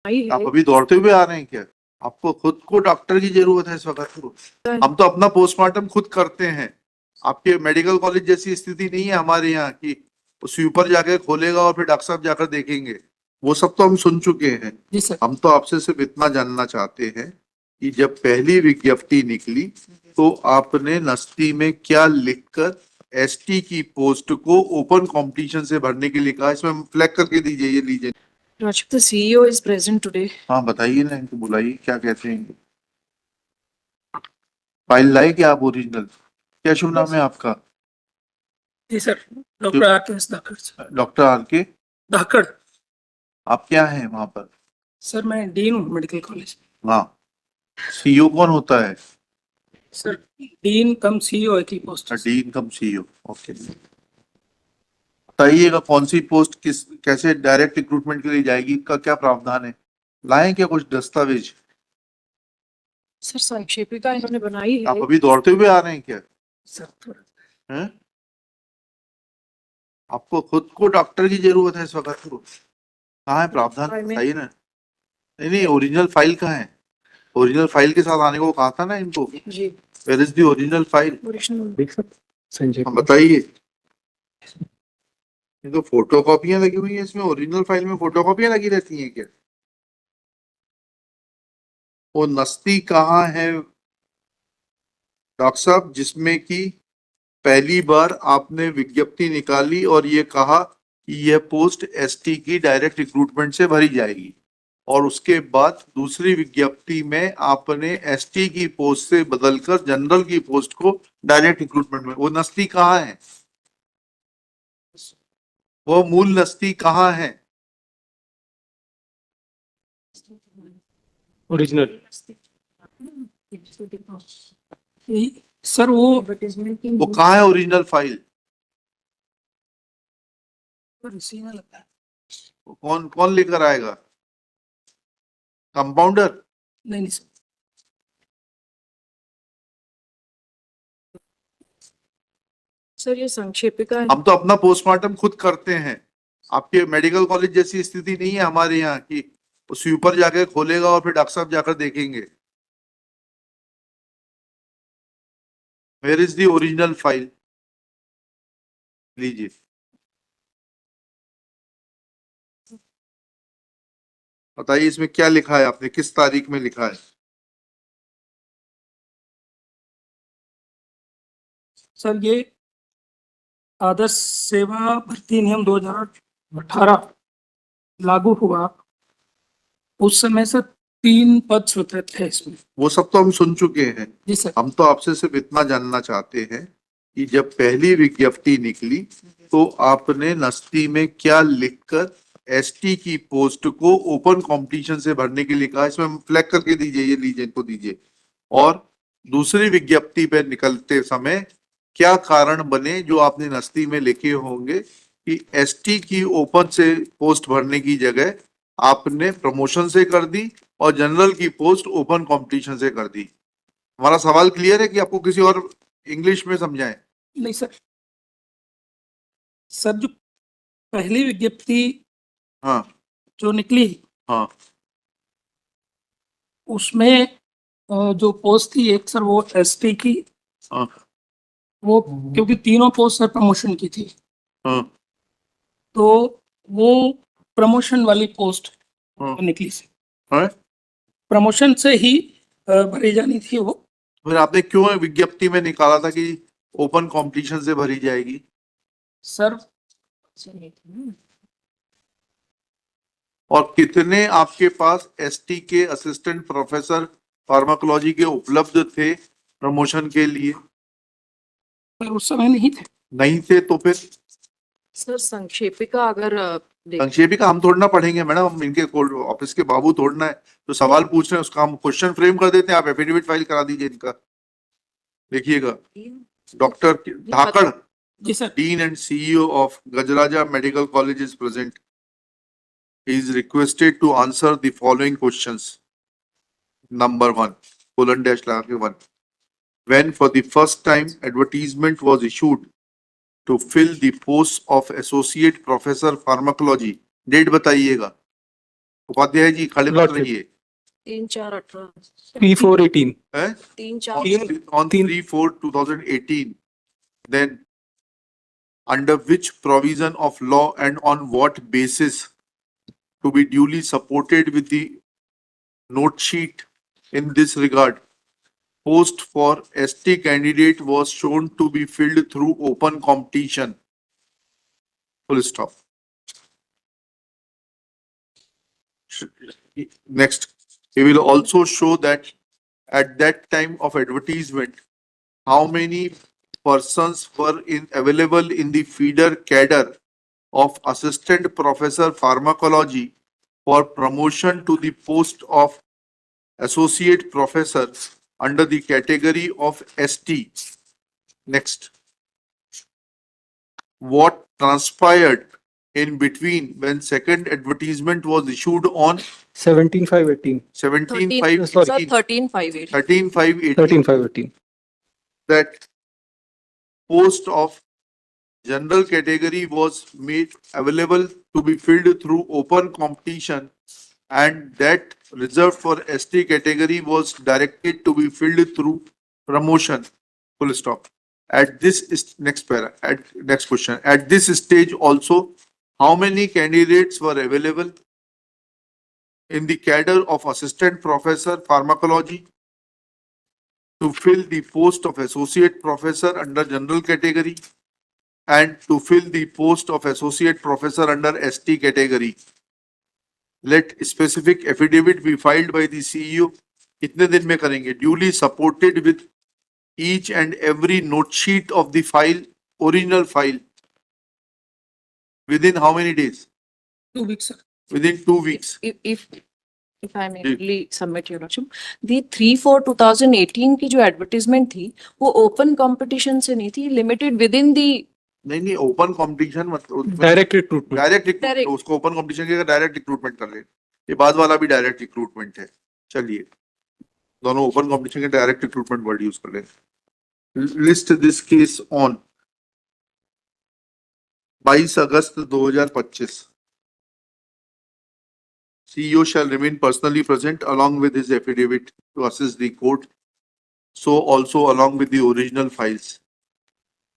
आप अभी दौड़ते हुए आ रहे हैं क्या? आपको खुद को डॉक्टर की जरूरत है इस वक्त? हम तो अपना पोस्टमार्टम खुद करते हैं। आपके मेडिकल कॉलेज जैसी स्थिति नहीं है हमारे यहाँ की स्वीपर जाके खोलेगा और फिर डॉक्टर साहब जाकर देखेंगे। वो सब तो हम सुन चुके हैं। जी सर। हम तो आपसे सिर्फ इतना जानना चाहते हैं कि जब पहली विज्ञप्ति निकली तो आपने नस्ती में क्या लिखकर एसटी की पोस्ट को ओपन कंपटीशन से भरने के लिए कहा? इसमें फ्लैग करके दीजिए, ये लीजिए। Rajat, the CEO is present today. हाँ बताइए ना, इनको बुलाइए, क्या कहते हैं? फाइल लाए क्या आप ओरिजिनल? क्या शुभ नाम है आपका? जी सर, डॉक्टर आर.के.एस. धाकड़ सर। डॉक्टर आर के धाकड़। आप क्या हैं वहां पर? सर मैं डीन हूँ मेडिकल कॉलेज। हाँ, सीईओ कौन होता है? सर डीन कम सीईओ की पोस्ट है। डीन कम सीईओ, ओके। बताइएगा कौन सी पोस्ट किस कैसे डायरेक्ट रिक्रूटमेंट के लिए जाएगी, का क्या प्रावधान है? लाएं क्या कुछ दस्तावेज? सर संक्षेपिका इन्होंने बनाई आप है। अभी दौड़ते हुए आ रहे हैं क्या? सर थोड़ा हैं? आपको खुद को डॉक्टर की जरूरत है इस वक्त? कहाँ है प्रावधान, बताइए ना। नहीं नहीं, ओरिजिनल फाइल कहाँ है? ओरिजिनल फाइल के साथ आने को कहा था ना इनको। जी। Where is the original file? Original देख सकते संजय हम बताइए। ये तो फोटो कॉपियां लगी हुई है इसमें, ओरिजिनल फाइल में फोटो कॉपियां लगी रहती हैं क्या? वो नस्ती कहाँ है डॉक्टर साहब जिसमें कि पहली बार आपने विज्ञप्ति निकाली और ये कहा कि यह पोस्ट एसटी की डायरेक्ट रिक्रूटमेंट से भरी जाएगी, और उसके बाद दूसरी विज्ञप्ति में आपने एसटी की पोस्ट से बदलकर जनरल की पोस्ट को डायरेक्ट रिक्रूटमेंट में, वो नस्ती कहाँ है? वो मूल नस्ती कहाँ है? ओरिजिनल सर वो कहाँ है ओरिजिनल फाइल? इसी में लगता है। कौन कौन लेकर आएगा? कंपाउंडर? नहीं सर। सर ये संक्षेपिका हम तो अपना पोस्टमार्टम खुद करते हैं। आपके मेडिकल कॉलेज जैसी स्थिति नहीं है हमारे यहाँ की स्वीपर जाके खोलेगा और फिर डॉक्टर साहब जाकर देखेंगे। Where is the original file? लीजिए। बताइए इसमें क्या लिखा है, आपने किस तारीख में लिखा है? सर ये आदर्श सेवा भर्ती नियम 2018 लागू हुआ, उस समय से 3 पद स्वीकृत थे इसमें। वो सब तो हम सुन चुके हैं। जी सर। हम तो आपसे सिर्फ इतना जानना चाहते हैं कि जब पहली विज्ञप्ति निकली तो आपने नस्ती में क्या लिखकर एसटी की पोस्ट को ओपन कंपटीशन से भरने के लिए कहा? इसमें फ्लैग करके दीजिए, ये लीजिए, इनको दीजिए। और दूसरी विज्ञप्ति पे निकलते समय क्या कारण बने जो आपने नस्ती में लिखे होंगे कि एसटी की ओपन से पोस्ट भरने की जगह आपने प्रमोशन से कर दी और जनरल की पोस्ट ओपन कंपटीशन से कर दी? हमारा सवाल क्लियर है कि आपको किसी और इंग्लिश में समझाएं? नहीं सर। सर जो पहली विज्ञप्ति हाँ जो निकली हाँ उसमें जो पोस्ट थी एक सर वो एसटी की, हाँ वो क्योंकि तीनों पोस्ट सर प्रमोशन की थी, हाँ तो वो प्रमोशन वाली पोस्ट हाँ निकली से हाँ। प्रमोशन से ही भरी जानी थी वो। फिर आपने क्यों विज्ञप्ति में निकाला था कि ओपन कंपटीशन से भरी जाएगी? सर और कितने आपके पास एसटी के असिस्टेंट प्रोफेसर फार्माकोलॉजी के उपलब्ध थे प्रमोशन के लिए? पर उस समय नहीं थे। नहीं थे तो फिर सर संक्षेपिका अगर संक्षेपिका हम थोड़ा ना पढ़ेंगे मैडम, हम इनके ऑफिस के बाबू थोड़ना है तो सवाल पूछ रहे हैं उसका हम क्वेश्चन फ्रेम कर देते हैं। आप एफिडेविट फाइल करा दीजिए इनका। देखिएगा, डॉक्टर धाकड़, जी sir. Dean and CEO of Gajaraja Medical College is present. He is requested to answer the following questions. Number 1, colon dash लगा के 1. When for the first time advertisement was issued to fill the post of Associate Professor Pharmacology, date बताइएगा। उपाध्याय जी खड़े मत Lordship. रहिए 3/4/18 3/4/18. हैं 3/4 on 3/4/2018, then under which provision of law and on what basis to be duly supported with the note sheet in this regard, post for ST candidate was shown to be filled through open competition. Full stop. Next, he will also show that at that time of advertisement, how many persons were available in the feeder cadre of assistant professor pharmacology for promotion to the post of associate professor under the category of ST. Next. What transpired in between when second advertisement was issued on 17/5/18. 17/5/18, Sir, 13/5/18 13/5/18, 13/5/18. that post of general category was made available to be filled through open competition, and that reserved for ST category was directed to be filled through promotion. Full stop. At this is next para, at next question. At this stage also, how many candidates were available in the cadre of assistant professor pharmacology to fill the post of associate professor under general category and to fill the post of associate professor under ST category? Let specific affidavit be filed by the CEO. कितने दिन में करेंगे? Duly supported with each and every note sheet of the file, original file. Within how many days? 2 weeks, sir. Within 2 weeks. if I may really submit your lordship, the 3/4/2018 की जो advertisement थी वो open competition से नहीं थी, limited with in दी नहीं open competition मतलब Direct recruitment. Direct Direct. उसको ओपन कंपटीशन की डायरेक्ट रिक्रूटमेंट कर ले, ये बाद वाला भी डायरेक्ट रिक्रूटमेंट है. चलिए दोनों ओपन कंपटीशन के डायरेक्ट रिक्रूटमेंट वर्ड यूज कर ले. List this case on 22 August 2025. CEO shall remain personally present along with his affidavit to assist the court. So also along with the original files.